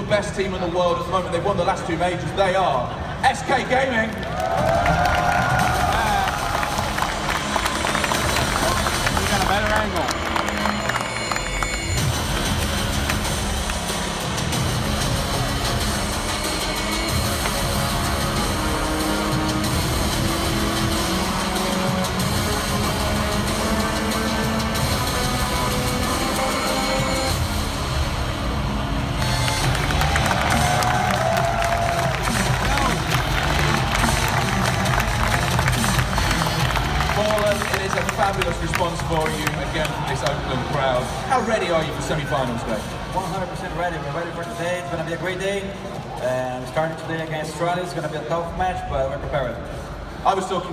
best team in the world at the moment. They've won the last 2 majors. They are SK Gaming. You got a better angle. It is a fabulous response for you again from this Oakland crowd. How ready are you for semi-finals day? 100% ready. We're ready for today. It's going to be a great day. We're starting today against Australia. It's going to be a tough match, but we're prepared. I was talking...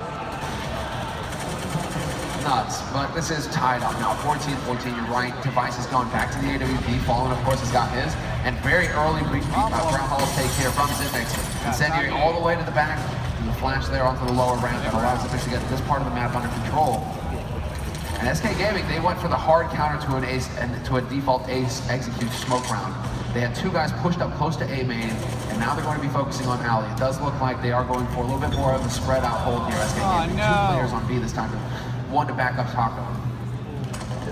Nuts, but this is tied up now. 14-14, you're right. Device is going back to the AWP. Fallen, of course, has got his. And very early ground ball take here from Zipmix. Incendiary all the way to the back. The flash there onto the lower ramp that allows Zipmix to get this part of the map under control. And SK Gaming, they went for the hard counter to an ace and to a default ace execute smoke round. They had 2 guys pushed up close to A main, and now they're going to be focusing on alley. It does look like they are going for a little bit more of a spread out hold here. SK Gaming, 2 players on B this time, 1 to back up Taco.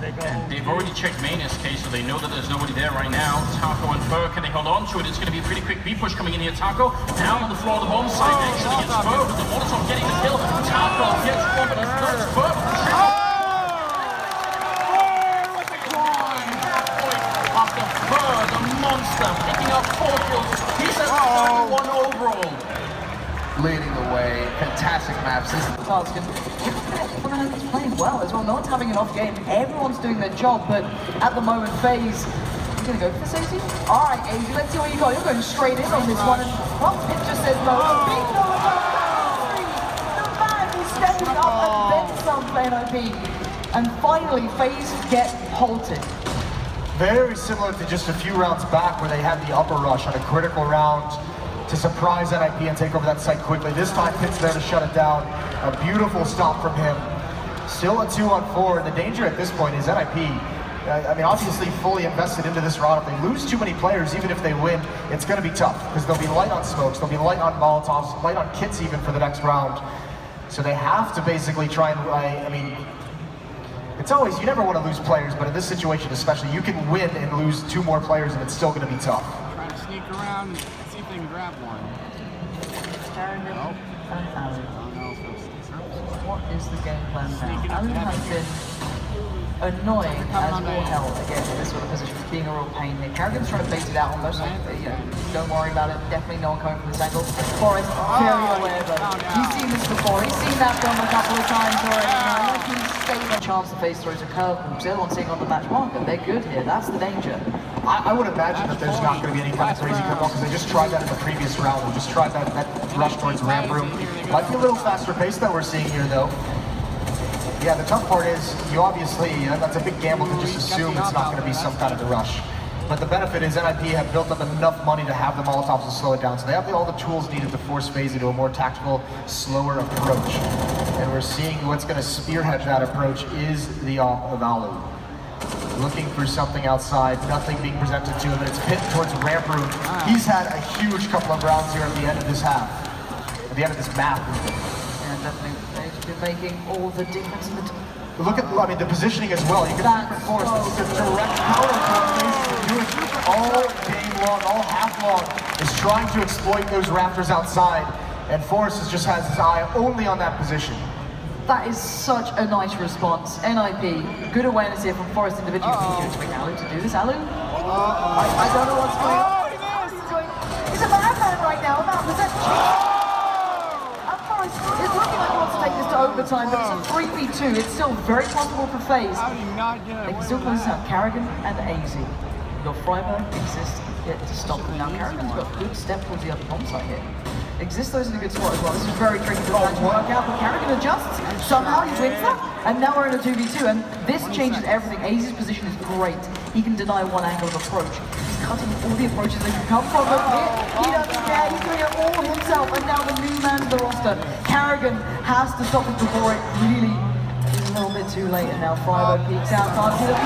And they've already checked main SK, so they know that there's nobody there right now. Taco and Fur, can they hold on to it? It's going to be a pretty quick B push coming in here. Taco down on the floor of the bomb site, actually gets Fur, but the Molotov getting the kill. Taco gets one, but it's third Fur. After Fur, the monster, picking up 4 kills. He's at 31 overall. Leading the way, fantastic map system. He's playing well as well. No one's having an off game. Everyone's doing their job, but at the moment, FaZe, you're gonna go for this, AZ? All right, AZ, let's see what you got. You're going straight in on this one. And, well, it just says no. Big no. The man is stepping up and then some for NIP. And finally, FaZe get halted. Very similar to just a few rounds back where they had the upper rush on a critical round to surprise NIP and take over that site quickly. This time, Pitt's there to shut it down. A beautiful stop from him. Still a 2-on-4, and the danger at this point is NIP. I mean, obviously fully invested into this round. If they lose too many players, even if they win, it's going to be tough because they'll be light on smokes, they'll be light on Molotovs, light on kits even for the next round. So they have to basically try and, I mean, it's always, you never want to lose players, but in this situation especially, you can win and lose 2 more players and it's still going to be tough. Trying to sneak around and see if they can grab one. Nope. What is the game plan now? Alan has been annoying as all hell against this sort of position, being a real pain here. Karrigan's trying to bait it out almost like, you know, don't worry about it, definitely no one coming from this angle. Forrest, very aware though. He's seen this before, he's seen that done a couple of times already. I think he's stayed a chance to FaZe throws a curve, the other one sitting on the match marker. They're good here, that's the danger. I would imagine that there's not going to be any kind of crazy cook because they just tried that in the previous round. They just tried that rush towards ramp room. Might be a little faster pace that we're seeing here though. Yeah, the tough part is, you obviously, that's a big gamble to just assume it's not going to be some kind of a rush. But the benefit is NIP have built up enough money to have the Molotovs to slow it down. So they have all the tools needed to force FaZe into a more tactical, slower approach. And we're seeing what's going to spearhead that approach is the AWP of Alu. Looking for something outside, nothing being presented to him, and it's Pitt towards ramp room. He's had a huge couple of rounds here at the end of this half, at the end of this map. Yeah, definitely. They've been making all the difference in the Look at, I mean, the positioning as well. You can see for Forrest, this is a direct counter doing all game long, all half long, is trying to exploit those rafters outside, and Forrest just has his eye only on that position. That is such a nice response. NIP, good awareness here from Forrest individually. You expect Alu to do this, Alu? I don't know what's going on. He's a madman right now, about possession. Forrest is looking like he wants to take this to overtime, but it's a 3v2. It's still very possible for FaZe. They can still close this out. Karrigan and AZ. Your Freiburg exists yet to stop them. Now Karrigan's got a good step towards the other bomb site here. Existo's in a good spot as well. This is very tricky for him to work out, but Karrigan adjusts. Somehow he wins that, and now we're in a 2v2, and this changes everything. AZ's position is great. He can deny one angle of approach. He's cutting all the approaches that can come from him here. He doesn't care. He's doing it all himself, and now the new man to the roster. Karrigan has to stop it before it really is a little bit too late, and now Freiburg peeks out. Can't see the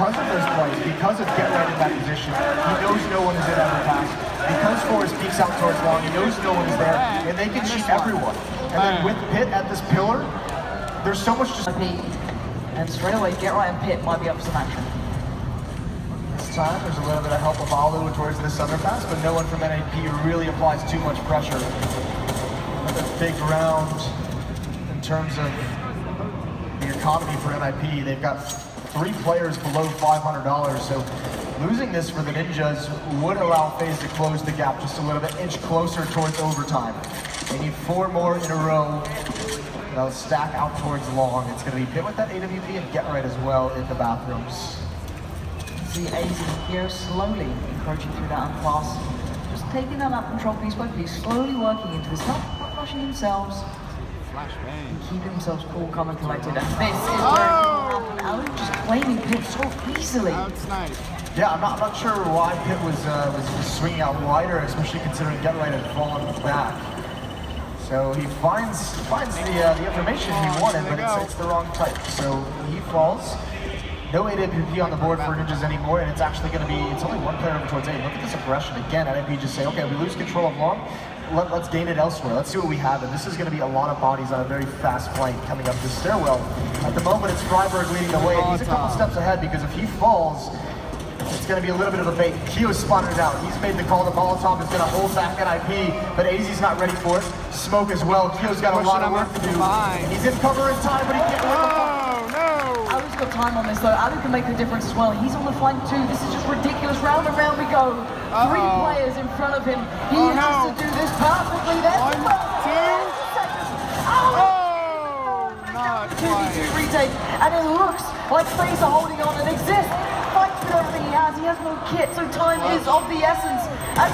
because of those plays, because of get right in that position, he knows no one is in underpass. Because Forrest peeks out towards long, he knows no one is there, and they can shoot everyone. And then with Pitt at this pillar, there's so much just... And straight away, Get Right and Pitt might be up for some action. This time, there's a little bit of help of Alu towards this underpass, but no one from NAP really applies too much pressure. Another big round in terms of the economy for NIP. They've got 3 players below $500, so losing this for the Ninjas would allow FaZe to close the gap just a little bit, inch closer towards overtime. They need 4 more in a row. They'll stack out towards long. It's going to be Pitt with that AWP and Get Right as well in the bathrooms. See AZ here slowly encroaching through that class, just taking that up control piece by piece, slowly working into this, not rushing themselves, and keeping themselves cool, calm and collected. And this is where it will happen. Alu just claiming Pitt so easily. Yeah, I'm not sure why Pitt was swinging out wider, especially considering Get Right had fallen back. So he finds the information he wanted, but it's the wrong type. So he falls. No AWP on the board for Ninjas anymore, and it's actually going to be, it's only 1 player over towards A. Look at this aggression again. NIP just say, okay, we lose control of long, let's gain it elsewhere. Let's see what we have, and this is going to be a lot of bodies on a very fast flank coming up this stairwell. At the moment, it's Freiburg leading the way, and he's a couple steps ahead because if he falls, it's going to be a little bit of a bait. Kio's spotted it out. He's made the call that Molotov is going to hold back NIP, but AZ's not ready for it. Smoke as well. Kio's got a lot of work to do. He's in cover in time, but he can't win the fight. Alu's got time on this though. Alu can make the difference as well. He's on the flank too. This is just ridiculous. Round and round we go. 3 players in front of him. He has to do this perfectly. There's the 2v2 retake, and it looks like FaZe are holding on and exist. Fights with everything he has. He has no kit, so time is of the essence. And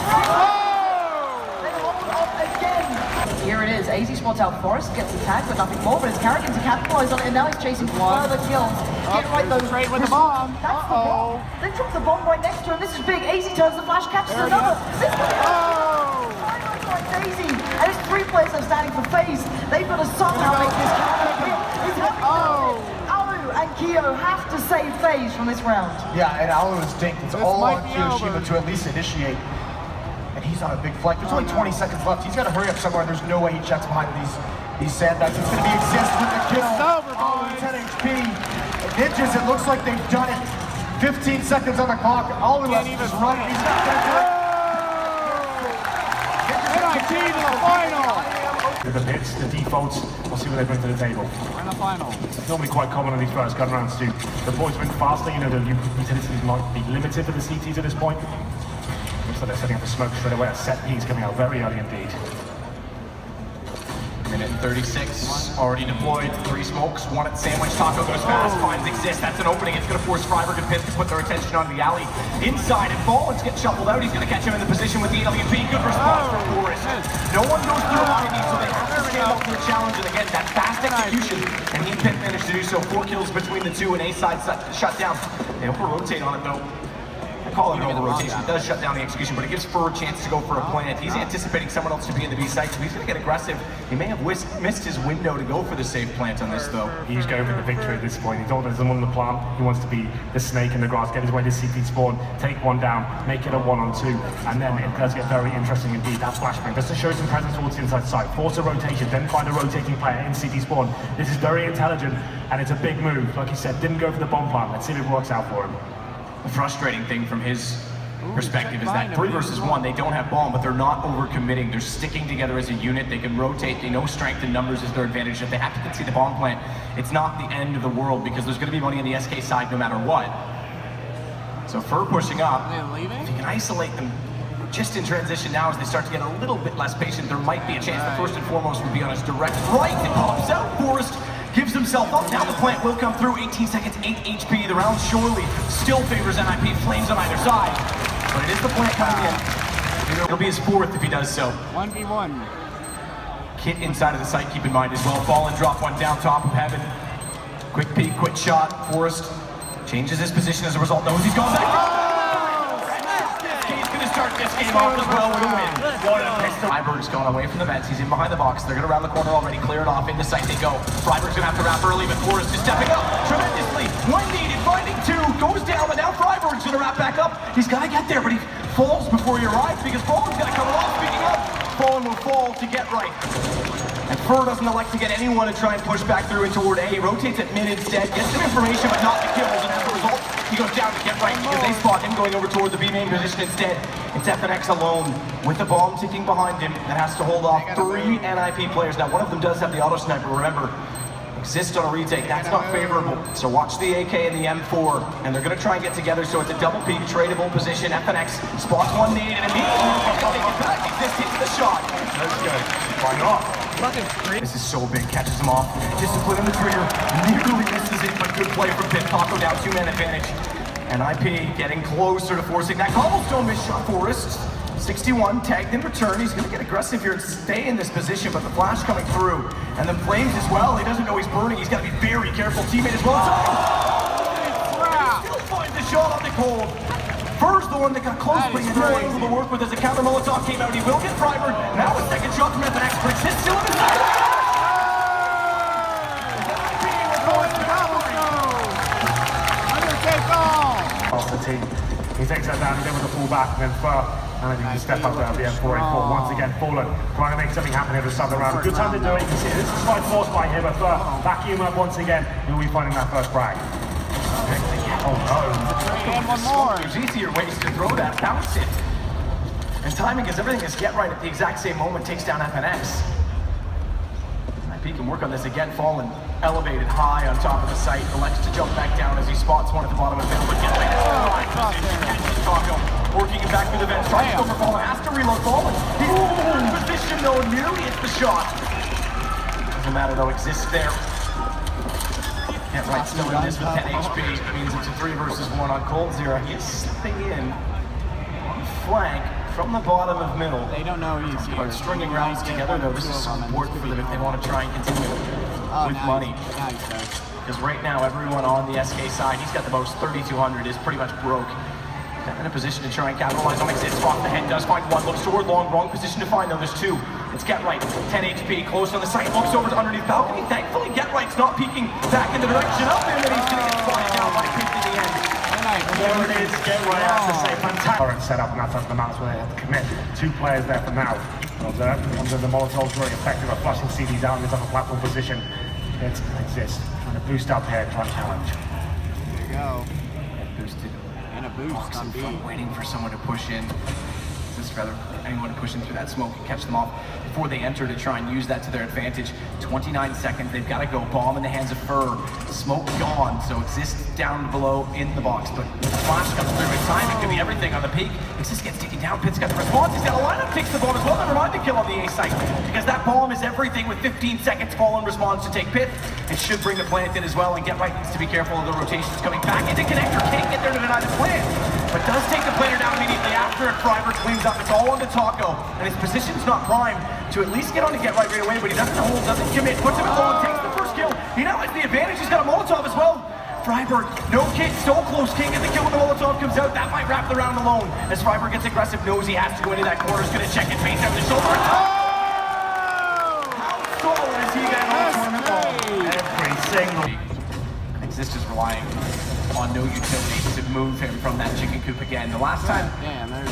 they hold on again. Here it is. AZ spots out Forrest, gets the tag, but nothing more. But it's Carrigan to capitalize on it, and now he's chasing further kills. Get right though. Straight with the bomb. That's the bomb. They dropped the bomb right next to him. This is big. AZ turns the flash, catches another. This AZ, and it's 3 players that are standing for FaZe. They've got to somehow make this happen. Alu and Kio have to save FaZe from this round. Yeah, and Alu is dinked. It's all on Kiyoshima to at least initiate. And he's on a big flank. There's only 20 seconds left. He's got to hurry up somewhere. There's no way he checks behind these sandbags. It's going to be Exist with the kill. Oh, 10 HP. Ninjas, it looks like they've done it. 15 seconds on the clock. Alu has to just run. He's not going to do it. NIP to the final! The hits, the defaults, we'll see what they bring to the table. In the final. It's normally quite common in these first gun rounds to deploy sprint faster. You know, the utilities might be limited for the CTs at this point. Looks like they're setting up a smoke straight away. A set piece coming out very early indeed. Minute 36, already deployed, 3 smokes, 1 at Sandwich. Taco goes fast, finds Exist, that's an opening. It's going to force Freiburg and Pitt to put their attention onto the alley. Inside, and Ballins gets shuffled out. He's going to catch him in the position with the AWP. Good response from Forrest. No one goes through IEM, so they have to stand up to the challenge. And again, that fast execution, and he Pitt managed to do so. 4 kills between the 2, and A side shut down. They over-rotate on it though. I call it an over-rotation. It does shut down the execution, but it gives Fur a chance to go for a plant. He's anticipating someone else to be in the B site, so he's going to get aggressive. He may have missed his window to go for the safe plant on this, though. He's going for the victory at this point. He doesn't want the plant. He wants to be the snake in the grass, get his way to CT spawn, take 1 down, make it a 1-on-2, and then it does get very interesting indeed. That flashbang just to show some presence towards the inside side. Force a rotation, then find a rotating player in CT spawn. This is very intelligent, and it's a big move. Like he said, didn't go for the bomb plant. Let's see if it works out for him. The frustrating thing from his perspective is that 3 versus 1, they don't have bomb, but they're not over-committing. They're sticking together as a unit. They can rotate. They know strength in numbers is their advantage. If they have to concede the bomb plant, it's not the end of the world because there's going to be money on the SK side no matter what. So Fur pushing up. If you can isolate them just in transition now as they start to get a little bit less patient, there might be a chance. The first and foremost would be on his direct right. It pops out. Forrest gives himself up. Now the plant will come through. 18 seconds, 8 HP. The round surely still favors NIP. Flames on either side. But it is the plant coming in. It'll be his 4th if he does so. 1v1. Kit inside of the site, keep in mind as well. Fall and drop 1 down top of heaven. Quick peek, quick shot. Forrest changes his position as a result. Knows he's gone back. He's going to start this game off as well with a win. What a pistol. Freiburg's going away from the vents. He's in behind the box. They're going to round the corner already. Clear it off. Into sight they go. Freiburg's going to have to wrap early, but Forrest is stepping up tremendously. 1 needed, finding 2. goes down, but now Freiberg's gonna wrap back up. He's gotta get there, but he falls before he arrives because Fallen's gonna come off. Speaking of, Fallen will fall to get right. And Fur doesn't elect to get anyone to try and push back through and toward A. He rotates at mid instead, gets some information, but not the kills, and as a result, he goes down to get right because they spot him going over toward the B main position instead. It's FNX alone with the bomb ticking behind him that has to hold off 3 NIP players. Now, one of them does have the auto sniper, remember. Exists on a retake, that's not favorable. So watch the AK and the M4, and they're gonna try and get together, so it's a double peak, tradable position. FNX spots one nade, and immediately they get back. Exist hits the shot. Let's go. Why not? This is so big, catches him off. Discipline on the trigger, nearly misses it, but good play from Pit. Taco down, 2-man advantage. And IP getting closer to forcing that cobblestone miss shot. Forrest, 61, tagged in return. He's gonna get aggressive here and stay in this position, but the flash coming through. And the flames as well, he doesn't know he's burning. He's gotta be very careful. Teammate as well. He still finds the shot on the cold. Fur's the one that got close, but he's still able to work with as a counter Molotov came out. He will get Freiberg. Now a second shot from FNX, but it's still in his side. Off the team. He takes that down, he's able to pull back, and then Fur managing to step up there at the M484. Once again, Fallen trying to make something happen here to sub around. Good time to do it. You can see this is slight force by him, but Fur vacuum up once again. He'll be finding that first frag. Oh no. And one more. There's easier ways to throw that. Bounce it. And timing is everything. Is get right at the exact same moment. Takes down FNX. IP can work on this again. Fallen elevated high on top of the site. Elects to jump back down as he spots one at the bottom of the middle. But get right catches Taco. Working it back through the vent. Tries to go for Fallen. Has to reload Fallen. He's in position though. Nearly hits the shot. Doesn't matter though. Exists there. Get right still in this with 10 HP. It means it's a 3 versus 1 on Cold Zero. He is slipping in on flank from the bottom of middle. They don't know he's here. But stringing rounds together though, this is so important for them if they want to try and continue with money. Because right now everyone on the SK side, he's got the most 3,200, is pretty much broke. In a position to try and capitalize on exists off the head, does find one, looks toward long, wrong position to find though, there's 2. It's Get Right, 10 HP, close on the site, looks over to underneath balcony. Thankfully Get Right's not peeking back in the direction of him, and he's gonna get spotted down by Pink in the end. There it is, Get Right has to say fantastic. Current setup, and that's up the mouse where they have to commit. 2 players there for now. Observe, under the Molotov's very effective at flushing CDs out in this upper platform position. It's Exist, trying to boost up here and try and challenge. There you go. Boosted. And a boost on B. Waiting for someone to push in. Just rather anyone to push in through that smoke and catch them off before they enter to try and use that to their advantage. 29 seconds, they've got to go. Bomb in the hands of Fur. Smoke gone, so Exist down below in the box. But the flash comes through in time. It could be everything on the peak. Exist gets taken down. Pitt's got the response. He's got a lineup, takes the bomb as well. Never mind the kill on the A site. Because that bomb is everything with 15 seconds. Fallen responds to take Pitt. It should bring the plant in as well. And Get Right needs to be careful of the rotations coming back into connector. Can't get there to deny the plant. But does take the player down immediately after it. Freiberg cleans up. It's all on to Taco. And his position's not primed to at least get on to Get Right away. But he doesn't hold, doesn't commit. Puts him at low and takes the first kill. He now has the advantage. He's got a Molotov as well. Freiberg, no kit, so close. Can't get the kill when the Molotov comes out. That might wrap the round alone. As Freiberg gets aggressive, knows he has to go into that corner. He's going to check it, face out the shoulder. How solid is he then on tournament ball? Every single. Exist is relying on no utility to move him from that chicken coop again. The last time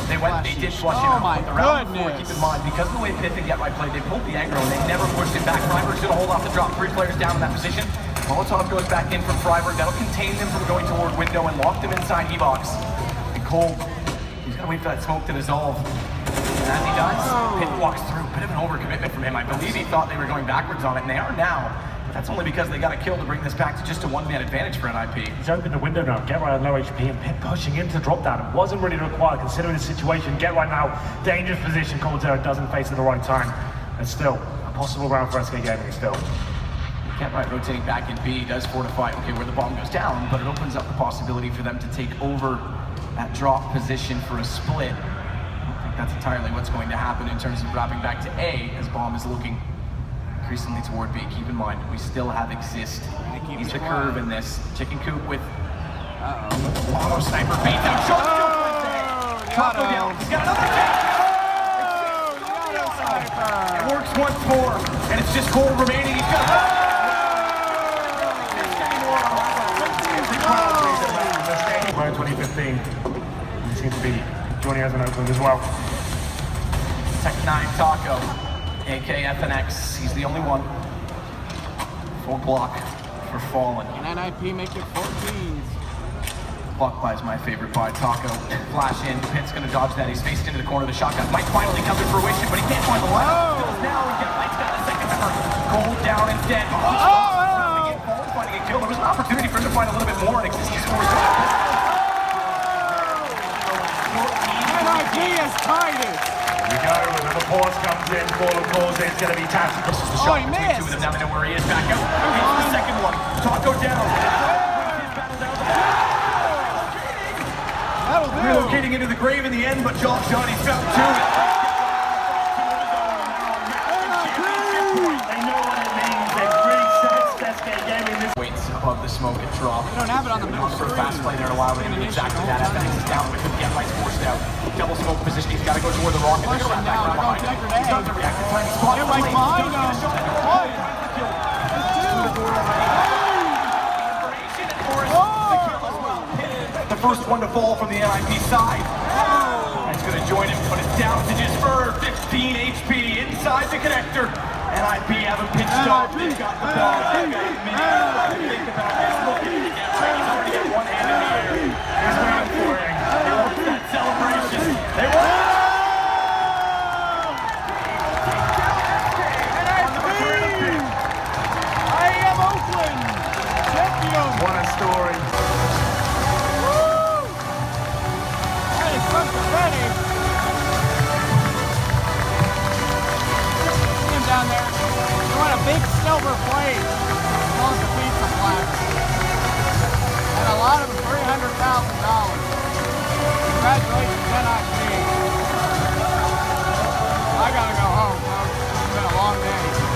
they did flush him out. But the round before, keep in mind, because of the way Pitt and Get Right played, they pulled the aggro and they never pushed it back. Freiberg's going to hold off the drop. 3 players down in that position. Molotov goes back in from Freiberg. That'll contain them from going toward window and lock them inside E-Box. And Cole, he's going to wait for that smoke to dissolve. And as he does, Pitt walks through. Bit of an overcommitment from him. I believe he thought they were going backwards on it, and they are now. But that's only because they got a kill to bring this back to just a 1-man advantage for NIP. He's opened the window now. Get Right on low HP, and Pitt pushing in to drop that. It wasn't really required considering the situation. Get Right now, dangerous position. Cold Zero doesn't face at the right time. And still, a possible round for SK Gaming still. Get Right rotating back in B does fortify, okay, where the bomb goes down, but it opens up the possibility for them to take over that drop position for a split. I don't think that's entirely what's going to happen in terms of dropping back to A, as bomb is looking increasingly toward B. Keep in mind, we still have Exist. He's the curve in this. Chicken coop with auto sniper bait down. Taco down. He's got another kill. It works once more, and it's just Cole remaining. He's got He seems to be joining us in Oakland as well. Tech 9 Taco, aka FNX. He's the only one. Full block for Fallen. And NIP make it 14s. Block by is my favorite by Taco. Flash in. Pitt's gonna dodge that. He's faced into the corner of the shotgun. Might finally come to fruition, but he can't find the line. Does now. He gets Light's got the second member. Gold down instead. Fallen finding a kill. There was an opportunity for him to find a little bit more, and he scores. NIP is tight. Here we go, another pause comes in, Fallen calls in, it's going to be tapped. This is the shot between two of them. Now they know where he is. Back out. Here's the second one. Taco down. Relocating into the grave in the end, but Johnny's found two. They know what it means, they've reset best game in this. Waits above the smoke and drop. They don't have it on the middle For a fast play there in a while, they're going to do exactly that. FNX is down, but couldn't get Light's forced out. Double smoke position, he's got to go toward the rocket. They're going to wrap back around behind him. He's not going to react in time. He's caught the play. behind him. The first one to fall from the NIP side. He's going to join him, but it's down to just for 15 HP inside the connector. NIP haven't pitched off. They've got the ball. They've got a minute. Think about this. Looking to get right. He's already got one hand in the air. He's waiting for it. He wants that celebration. They want it. IEM Oakland champion. What a story. Ready. See him down there. You want a big silver plate on the pizza plaque. And a lot of them $300,000. Congratulations, NIP. I gotta go home, folks. It's been a long day.